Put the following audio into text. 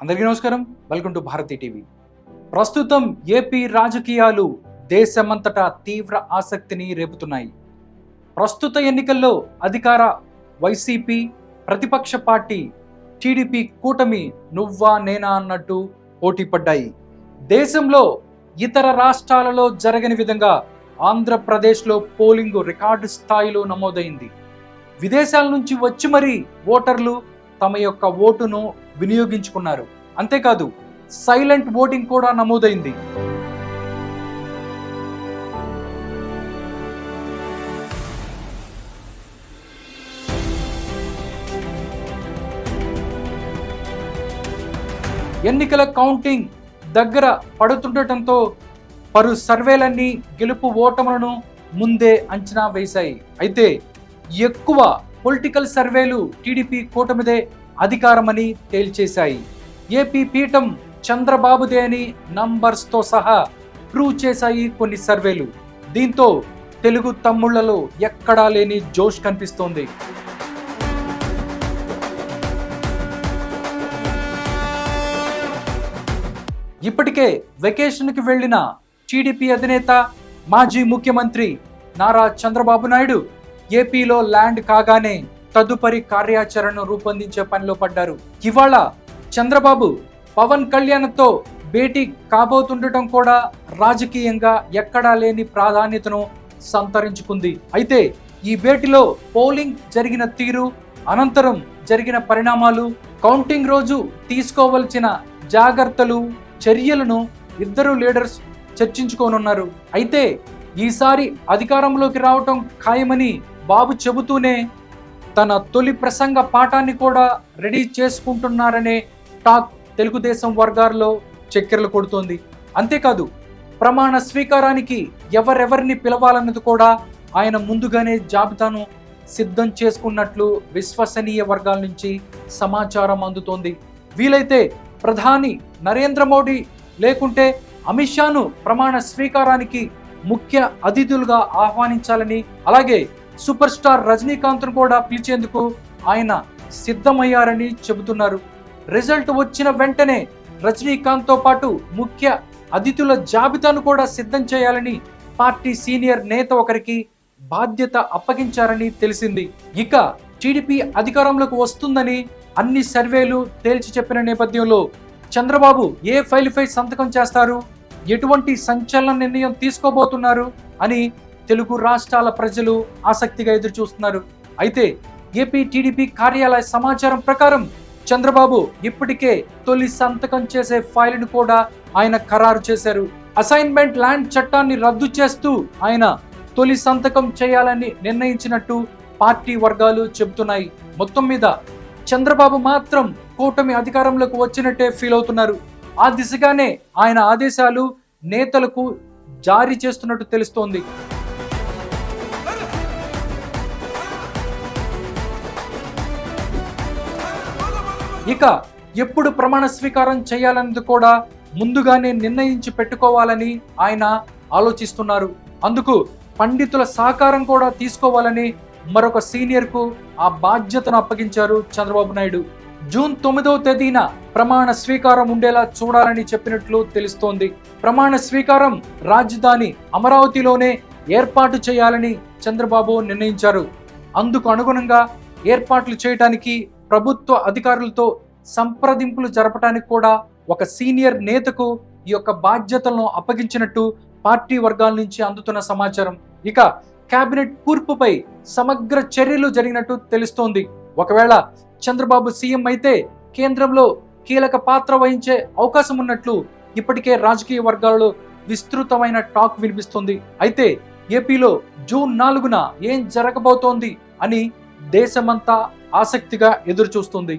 అందరికీ నమస్కారం. Welcome to Bharati TV. ప్రస్తుతం ఏపీ రాజకీయాలు దేశమంతటా తీవ్ర ఆసక్తిని రేపుతున్నాయి. ప్రస్తుత ఎన్నికల్లో అధికార వైసీపీ, ప్రతిపక్ష పార్టీ టీడీపీ కూటమి నువ్వా నేనా అన్నట్టు పోటీ పడ్డాయి. దేశంలో ఇతర రాష్ట్రాలలో జరగని విధంగా ఆంధ్రప్రదేశ్లో పోలింగ్ రికార్డు స్థాయిలో నమోదైంది. విదేశాల నుంచి వచ్చి మరీ ఓటర్లు తమ యొక్క ఓటును వినియోగించుకున్నారు. అంతేకాదు సైలెంట్ ఓటింగ్ కూడా నమోదైంది. ఎన్నికల కౌంటింగ్ దగ్గర పడుతుండటంతో పలు సర్వేలన్నీ గెలుపు ఓటములను ముందే అంచనా వేశాయి. అయితే ఎక్కువ పొలిటికల్ సర్వేలు టీడీపీ కూటమిదే అధికారమని తేల్చేశాయి. ఏపీ పీఠం చంద్రబాబుదే అని నంబర్స్తో సహా ప్రూవ్ చేశాయి కొన్ని సర్వేలు. దీంతో తెలుగు తమ్ముళ్లలో ఎక్కడా లేని జోష్ కనిపిస్తోంది. ఇప్పటికే వెకేషన్కి వెళ్లిన టీడీపీ అధినేత మాజీ ముఖ్యమంత్రి నారా చంద్రబాబు నాయుడు ఏపీలో ల్యాండ్ కాగానే తదుపరి కార్యాచరణను రూపొందించే పనిలో పడ్డారు. ఇవాళ చంద్రబాబు పవన్ కళ్యాణ్తో భేటీ కాబోతుండటం కూడా రాజకీయంగా ఎక్కడా లేని ప్రాధాన్యతను సంతరించుకుంది. అయితే ఈ భేటీలో పోలింగ్ జరిగిన తీరు, అనంతరం జరిగిన పరిణామాలు, కౌంటింగ్ రోజు తీసుకోవలసిన జాగ్రత్తలు, చర్యలను ఇద్దరు లీడర్స్ చర్చించుకోనున్నారు. అయితే ఈసారి అధికారంలోకి రావటం ఖాయమని బాబు చెబుతూనే తన తొలి ప్రసంగ పాఠాన్ని కూడా రెడీ చేసుకుంటున్నారనే టాక్ తెలుగుదేశం వర్గాల్లో చక్కెరలు కొడుతోంది. అంతేకాదు ప్రమాణ స్వీకారానికి ఎవరెవరిని పిలవాలన్నది కూడా ఆయన ముందుగానే జాబితాను సిద్ధం చేసుకున్నట్లు విశ్వసనీయ వర్గాల నుంచి సమాచారం అందుతోంది. వీలైతే ప్రధాని నరేంద్ర మోడీ లేకుంటే అమిత్ షాను ప్రమాణ స్వీకారానికి ముఖ్య అతిథులుగా ఆహ్వానించాలని, అలాగే సూపర్ స్టార్ రజనీకాంత్ను కూడా పిలిచేందుకు ఆయన సిద్ధమయ్యారని చెబుతున్నారు. రిజల్ట్ వచ్చిన వెంటనే రజనీకాంత్తో పాటు ముఖ్య అతిథుల జాబితాను కూడా సిద్ధం చేయాలని పార్టీ సీనియర్ నేత ఒకరికి బాధ్యత అప్పగించారని తెలిసింది. ఇక టీడీపీ అధికారంలోకి వస్తుందని అన్ని సర్వేలు తేల్చి చెప్పిన నేపథ్యంలో చంద్రబాబు ఏ ఫైలుపై సంతకం చేస్తారు, ఎటువంటి సంచలన నిర్ణయం తీసుకోబోతున్నారు అని తెలుగు రాష్ట్రాల ప్రజలు ఆసక్తిగా ఎదురు చూస్తున్నారు. అయితే ఏపీ టీడీపీ కార్యాలయ సమాచారం ప్రకారం చంద్రబాబు ఇప్పటికే తొలి సంతకం చేసే ఫైలును కూడా ఆయన ఖరారు చేశారు. అసైన్మెంట్ ల్యాండ్ చట్టాన్ని రద్దు చేస్తూ ఆయన తొలి సంతకం చేయాలని నిర్ణయించినట్టు పార్టీ వర్గాలు చెబుతున్నాయి. మొత్తం మీద చంద్రబాబు మాత్రం కూటమి అధికారంలోకి వచ్చినట్టే ఫీల్ అవుతున్నారు. ఆ దిశగానే ఆయన ఆదేశాలు నేతలకు జారీ చేస్తున్నట్టు తెలుస్తోంది. ఇక ఎప్పుడు ప్రమాణ స్వీకారం చేయాలన్నది కూడా ముందుగానే నిర్ణయించి పెట్టుకోవాలని ఆయన ఆలోచిస్తున్నారు. అందుకు పండితుల సహకారం కూడా తీసుకోవాలని మరొక సీనియర్కు ఆ బాధ్యతను అప్పగించారు చంద్రబాబు నాయుడు. జూన్ 9వ తేదీన ప్రమాణ స్వీకారం ఉండేలా చూడాలని చెప్పినట్లు తెలుస్తోంది. ప్రమాణ స్వీకారం రాజధాని అమరావతిలోనే ఏర్పాటు చేయాలని చంద్రబాబు నిర్ణయించారు. అందుకు అనుగుణంగా ఏర్పాట్లు చేయడానికి ప్రభుత్వ అధికారులతో సంప్రదింపులు జరపడానికి కూడా ఒక సీనియర్ నేతకు ఈ యొక్క బాధ్యతలను అప్పగించినట్టు పార్టీ వర్గాల నుంచి అందుతున్న సమాచారం. ఇక కేబినెట్ కూర్పుపై సమగ్ర చర్యలు జరిగినట్టు తెలుస్తోంది. ఒకవేళ చంద్రబాబు సీఎం అయితే కేంద్రంలో కీలక పాత్ర వహించే అవకాశం ఉన్నట్లు ఇప్పటికే రాజకీయ వర్గాల్లో విస్తృతమైన టాక్ వినిపిస్తుంది. అయితే ఏపీలో జూన్ 4న ఏం జరగబోతోంది అని దేశమంతా ఆసక్తిగా ఎదురు చూస్తుంది.